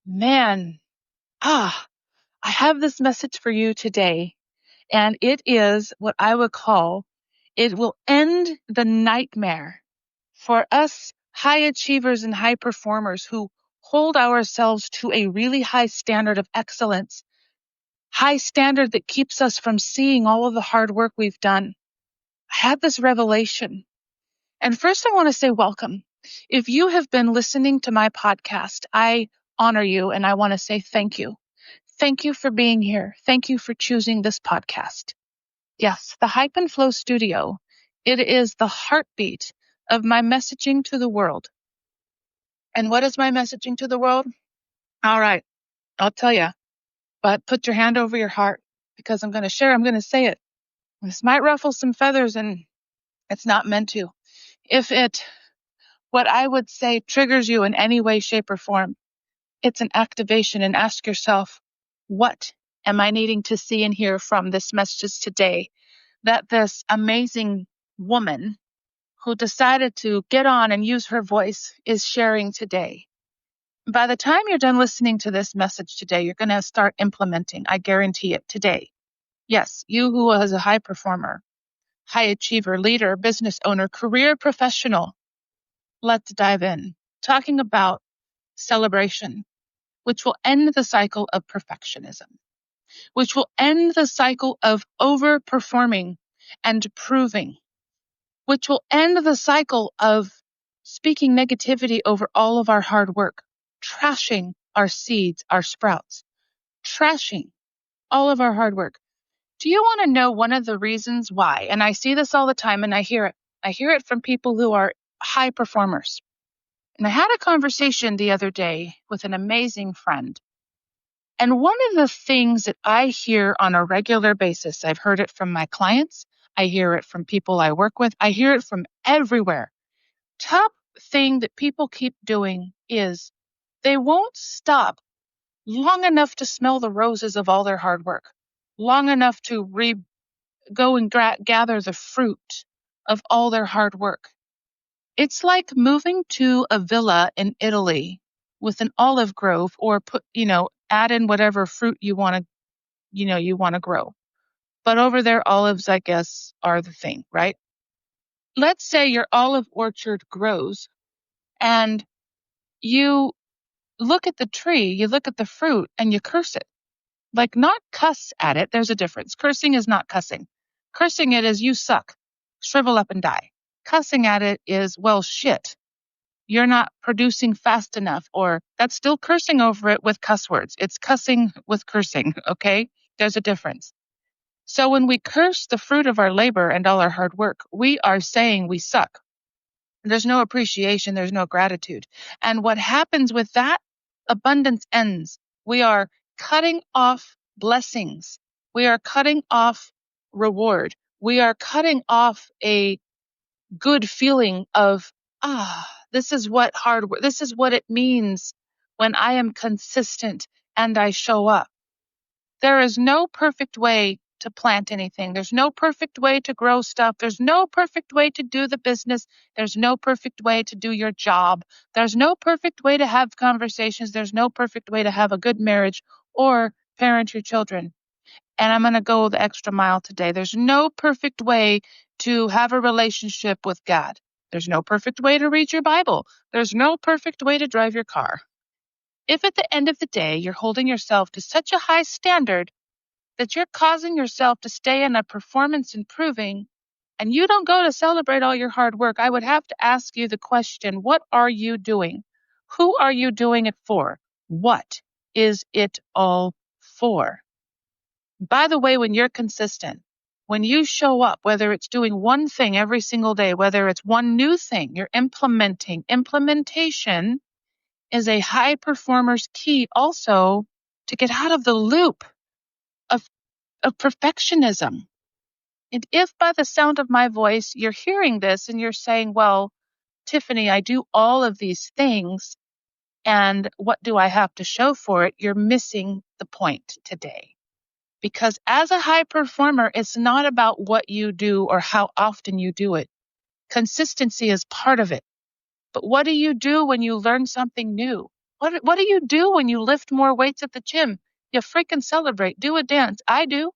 Man, I have this message for you today, and it is what I would call it will end the nightmare for us high achievers and high performers who hold ourselves to a really high standard of excellence, high standard that keeps us from seeing all of the hard work we've done. I had this revelation. And first, I want to say welcome. If you have been listening to my podcast, I honor you and I want to say thank you. Thank you for being here. Thank you for choosing this podcast. Yes, the Hype and Flow Studio. It is the heartbeat of my messaging to the world. And what is my messaging to the world? All right, I'll tell you. But put your hand over your heart because I'm going to say it. This might ruffle some feathers and it's not meant to. If it, what I would say, triggers you in any way, shape, or form, it's an activation, and ask yourself, what am I needing to see and hear from this message today that this amazing woman who decided to get on and use her voice is sharing today? By the time you're done listening to this message today, you're going to start implementing. I guarantee it today. Yes, you who is a high performer, high achiever, leader, business owner, career professional. Let's dive in. Talking about celebration, which will end the cycle of perfectionism, which will end the cycle of overperforming and proving, which will end the cycle of speaking negativity over all of our hard work, trashing our seeds, our sprouts, trashing all of our hard work. Do you want to know one of the reasons why? And I see this all the time and I hear it. I hear it from people who are high performers. And I had a conversation the other day with an amazing friend. And one of the things that I hear on a regular basis, I've heard it from my clients, I hear it from people I work with, I hear it from everywhere. Top thing that people keep doing is they won't stop long enough to smell the roses of all their hard work, long enough to go and gather the fruit of all their hard work. It's like moving to a villa in Italy with an olive grove, or add in whatever fruit you want to grow. But over there, olives, I guess, are the thing, right? Let's say your olive orchard grows and you look at the tree, you look at the fruit and you curse it. Like, not cuss at it. There's a difference. Cursing is not cussing. Cursing it is you suck, shrivel up and die. Cussing at it is, well, shit. You're not producing fast enough, or that's still cursing over it with cuss words. It's cussing with cursing, okay? There's a difference. So when we curse the fruit of our labor and all our hard work, we are saying we suck. There's no appreciation. There's no gratitude. And what happens with that? Abundance ends. We are cutting off blessings. We are cutting off reward. We are cutting off a good feeling of, this is what hard work, this is what it means when I am consistent and I show up. There is no perfect way to plant anything. There's no perfect way to grow stuff. There's no perfect way to do the business. There's no perfect way to do your job. There's no perfect way to have conversations. There's no perfect way to have a good marriage or parent your children. And I'm going to go the extra mile today. There's no perfect way to have a relationship with God. There's no perfect way to read your Bible. There's no perfect way to drive your car. If at the end of the day you're holding yourself to such a high standard that you're causing yourself to stay in a performance improving, and you don't go to celebrate all your hard work, I would have to ask you the question, what are you doing? Who are you doing it for? What is it all for? By the way, when you're consistent, when you show up, whether it's doing one thing every single day, whether it's one new thing you're implementing, implementation is a high performer's key also to get out of the loop of perfectionism. And if by the sound of my voice, you're hearing this and you're saying, well, Tiffany, I do all of these things, and what do I have to show for it? You're missing the point today. Because as a high performer, it's not about what you do or how often you do it. Consistency is part of it. But what do you do when you learn something new? What do you do when you lift more weights at the gym? You freaking celebrate. Do a dance. I do.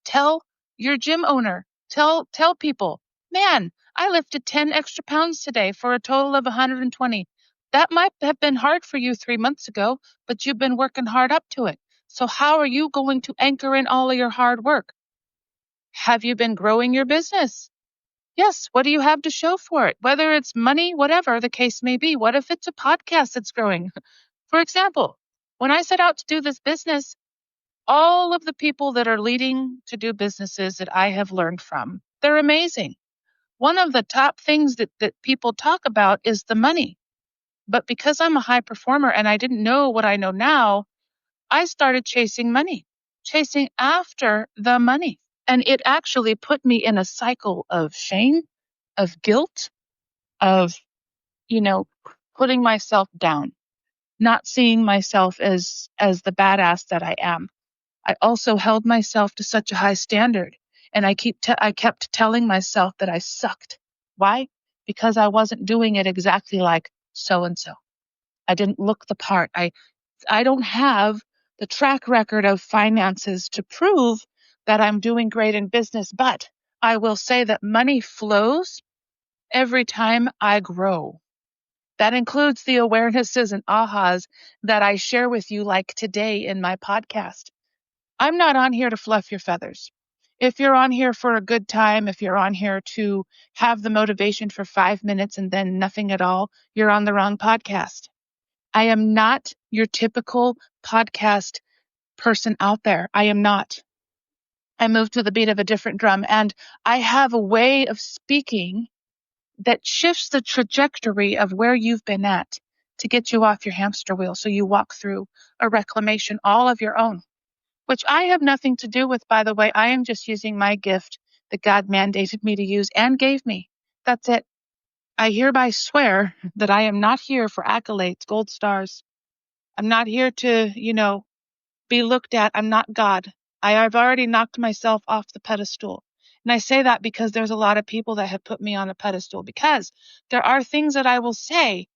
Tell your gym owner. Tell people, man, I lifted 10 extra pounds today for a total of 120. That might have been hard for you 3 months ago, but you've been working hard up to it. So how are you going to anchor in all of your hard work? Have you been growing your business? Yes. What do you have to show for it? Whether it's money, whatever the case may be. What if it's a podcast that's growing? For example, when I set out to do this business, all of the people that are leading to do businesses that I have learned from, they're amazing. One of the top things that people talk about is the money. But because I'm a high performer and I didn't know what I know now, I started chasing money, chasing after the money. And it actually put me in a cycle of shame, of guilt, of, you know, putting myself down, not seeing myself as the badass that I am. I also held myself to such a high standard, and I kept telling myself that I sucked. Why? Because I wasn't doing it exactly like so and so. I didn't look the part. I don't have the track record of finances to prove that I'm doing great in business, but I will say that money flows every time I grow. That includes the awarenesses and ahas that I share with you, like today in my podcast. I'm not on here to fluff your feathers. If you're on here for a good time, if you're on here to have the motivation for 5 minutes and then nothing at all, you're on the wrong podcast. I am not your typical podcast person out there. I am not. I move to the beat of a different drum, and I have a way of speaking that shifts the trajectory of where you've been at to get you off your hamster wheel so you walk through a reclamation all of your own, which I have nothing to do with, by the way. I am just using my gift that God mandated me to use and gave me. That's it. I hereby swear that I am not here for accolades, gold stars. I'm not here to, be looked at. I'm not God. I've already knocked myself off the pedestal. And I say that because there's a lot of people that have put me on a pedestal, because there are things that I will say.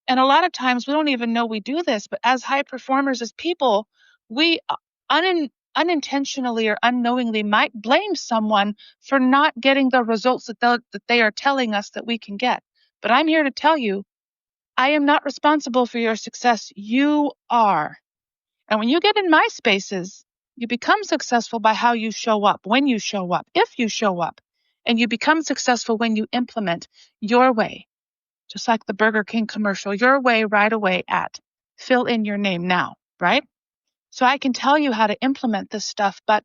And a lot of times we don't even know we do this, but as high performers, as people, we unintentionally or unknowingly might blame someone for not getting the results that they are telling us that we can get. But I'm here to tell you, I am not responsible for your success. You are. And when you get in my spaces, you become successful by how you show up, when you show up, if you show up. And you become successful when you implement your way. Just like the Burger King commercial, your way right away at fill in your name now, right? So I can tell you how to implement this stuff, but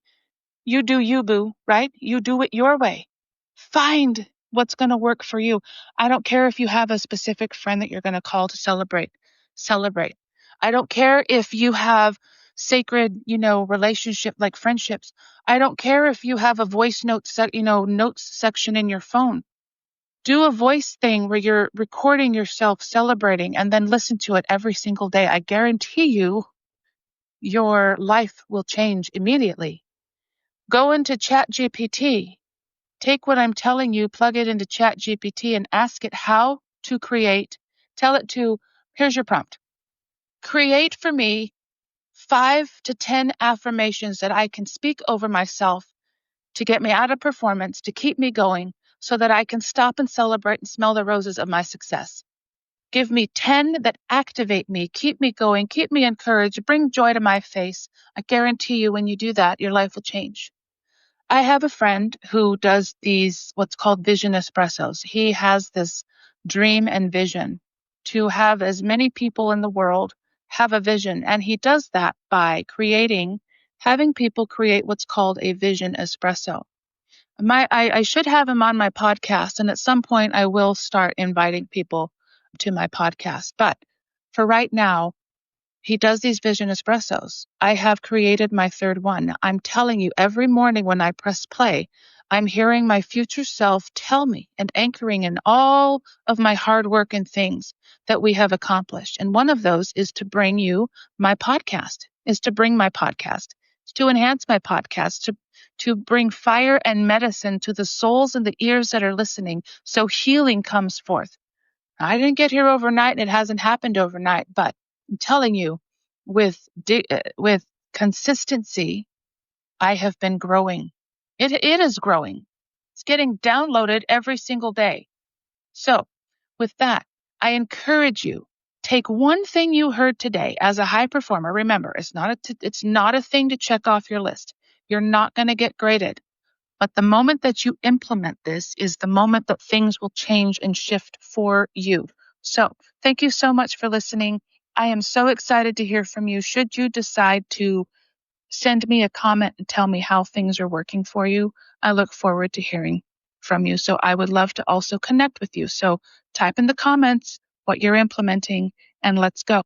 you do you, boo, right? You do it your way. Find what's going to work for you. I don't care if you have a specific friend that you're going to call to celebrate. Celebrate. I don't care if you have sacred, relationship like friendships. I don't care if you have a voice notes section in your phone. Do a voice thing where you're recording yourself celebrating and then listen to it every single day. I guarantee you your life will change immediately. Go into ChatGPT. Take what I'm telling you, plug it into ChatGPT and ask it how to create. Tell it to, here's your prompt. Create for me 5 to 10 affirmations that I can speak over myself to get me out of performance, to keep me going, so that I can stop and celebrate and smell the roses of my success. Give me 10 that activate me, keep me going, keep me encouraged, bring joy to my face. I guarantee you when you do that, your life will change. I have a friend who does these, what's called vision espressos. He has this dream and vision to have as many people in the world have a vision. And he does that by having people create what's called a vision espresso. I should have him on my podcast, and at some point I will start inviting people to my podcast. But for right now, he does these vision espressos. I have created my third one. I'm telling you, every morning when I press play, I'm hearing my future self tell me and anchoring in all of my hard work and things that we have accomplished. And one of those is to bring you my podcast, is to bring my podcast, to enhance my podcast, to bring fire and medicine to the souls and the ears that are listening, so healing comes forth. I didn't get here overnight, and it hasn't happened overnight, but I'm telling you, with consistency, I have been growing. It is growing. It's getting downloaded every single day. So, with that, I encourage you, take one thing you heard today as a high performer. Remember, it's not a thing to check off your list. You're not going to get graded. But the moment that you implement this is the moment that things will change and shift for you. So, thank you so much for listening. I am so excited to hear from you. Should you decide to send me a comment and tell me how things are working for you, I look forward to hearing from you. So I would love to also connect with you. So type in the comments what you're implementing and let's go.